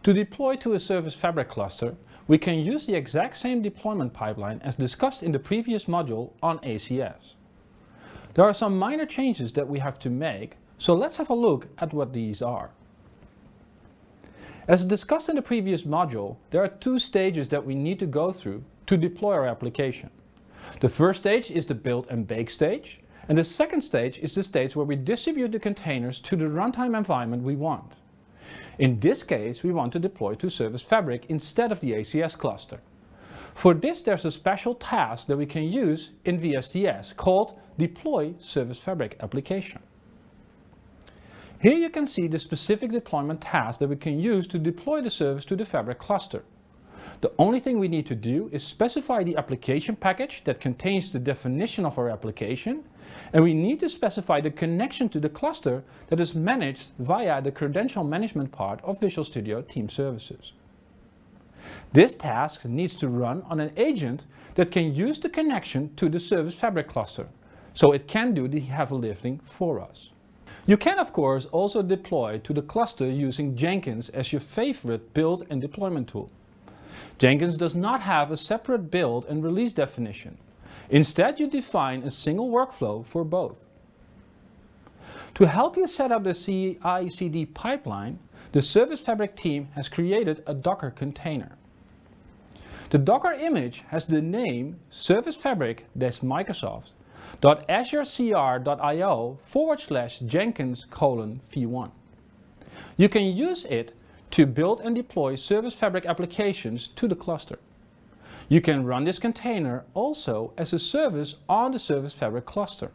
To deploy to a Service Fabric cluster, we can use the exact same deployment pipeline as discussed in the previous module on ACS. There are some minor changes that we have to make, so let's have a look at what these are. As discussed in the previous module, there are two stages that we need to go through to deploy our application. The first stage is the build and bake stage, and the second stage is the stage where we distribute the containers to the runtime environment we want. In this case, we want to deploy to Service Fabric instead of the ACS cluster. For this, there's a special task that we can use in VSTS called Deploy Service Fabric Application. Here you can see the specific deployment task that we can use to deploy the service to the Fabric cluster. The only thing we need to do is specify the application package that contains the definition of our application, and we need to specify the connection to the cluster that is managed via the credential management part of Visual Studio Team Services. This task needs to run on an agent that can use the connection to the Service Fabric cluster, so it can do the heavy lifting for us. You can of course also deploy to the cluster using Jenkins as your favorite build and deployment tool. Jenkins does not have a separate build and release definition. Instead, you define a single workflow for both. To help you set up the CI/CD pipeline, the Service Fabric team has created a Docker container. The Docker image has the name Service Fabric-microsoft.azure.io/Jenkins:\v1. You can use it to build and deploy Service Fabric applications to the cluster. You can run this container also as a service on the Service Fabric cluster.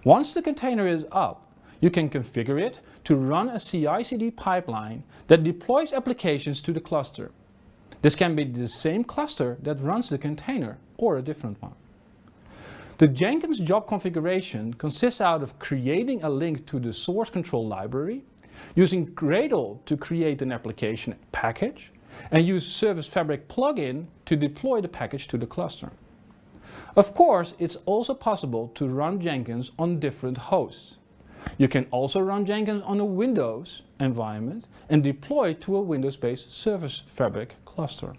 Once the container is up, you can configure it to run a CI/CD pipeline that deploys applications to the cluster. This can be the same cluster that runs the container or a different one. The Jenkins job configuration consists out of creating a link to the source control library, using Gradle to create an application package, and use Service Fabric plugin to deploy the package to the cluster. Of course, it's also possible to run Jenkins on different hosts. You can also run Jenkins on a Windows environment and deploy to a Windows-based Service Fabric cluster.